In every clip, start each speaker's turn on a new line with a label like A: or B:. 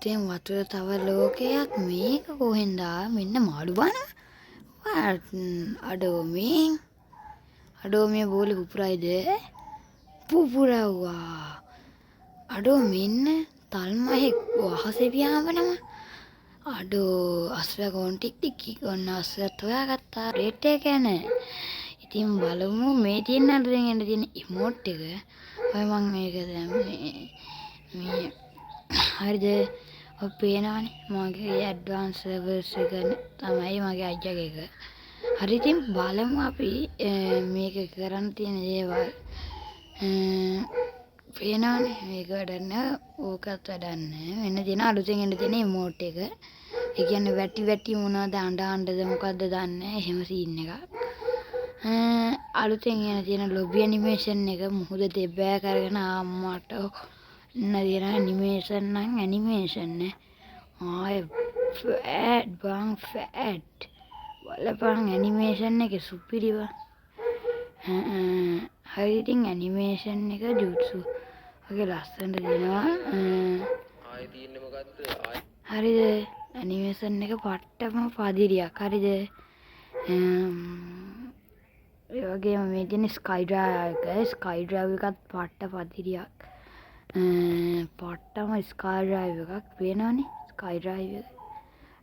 A: අලුතෙන් වතුර තව ලෝකයක් මේක කොහෙන්ද මෙන්න මාළු බන අඩෝ මේ බෝලි පුපුරයිද පුපුරව්වා අඩෝ මෙන්න තල්මහෙක් වහසේ පියාඹනවා අඩෝ අස්වැකෝන් ටික් ටික් ඔන්න අස්වැත් හොයාගත්තා රේට් එක නැහැ ඉතින් බලමු මේ තියෙන අලුතෙන් එන්න තියෙන ඉමෝට් එක ඔය මම මේක දැම්මේ මේ හරිද ඔය පේනවනේ මගේ ඇඩ්වාන්ස් ලෙවල්ස් එක තමයි මගේ අයියාගේ එක හරි ඉතින් බලමු අපි මේක කරන්න තියෙන දේවල් පේනවනේ මේක වැඩන්න ඕකත් වැඩන්න වෙන තියෙන අලුතෙන් එන්න තියෙන ඉමෝට් එක ඒ කියන්නේ වැටි මොනවද අඬ මොකද්ද දන්නේ එහෙම සීන් එකක් අලුතෙන් එන තියෙන ලොබි ඇනිමේෂන් එක මුහුද දෙබෑ කරගෙන අම්මට නදින ඇනිමේෂන් නම් ඇනිමේෂන් නේ ආයේ ෆැට් බං ෆැට් බලපන් ඇනිමේෂන් එක සුපිරිව හරි ඉතින් ඇනිමේෂන් එක ජුට්සු ඔගේ ලස්සනට දෙනවා
B: ආයේ තියෙන්නේ මොකද්ද
A: හරිද ඇනිමේෂන් එක පට්ටම පදිරියක් හරිද ඒ වගේම මේ තියෙන ස්කයි ඩ්‍රයිව් එකත් පට්ට පදිරියක් පට්ටම ස්කයි ඩ්‍රයිව් එකක් පේනවනේ ස්කයි ඩ්‍රයිව් එක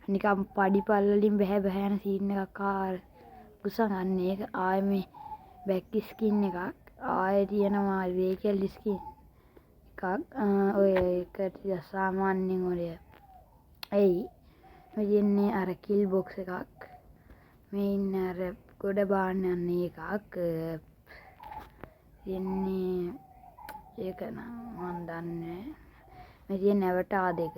A: නිකම් පඩි පල්වලින් බැහැ යන සීන් එකක් කුසන් අන්න ඒක ආයේ මේ බැක් ස්කින් එකක් ආයේ තියෙනවා වේකල් ස්කින් එකක් ඔය එකට සාමාන්‍යයෙන් ඔය එයි මේ තියෙන්නේ අර කිල් බොක්ස් එකක් මේ ඉන්න අර ගොඩ බාන්න යන එකක් තියෙන්නේ ඒක නම් මන් දන්නේ මේ තියෙන නැවටා දෙක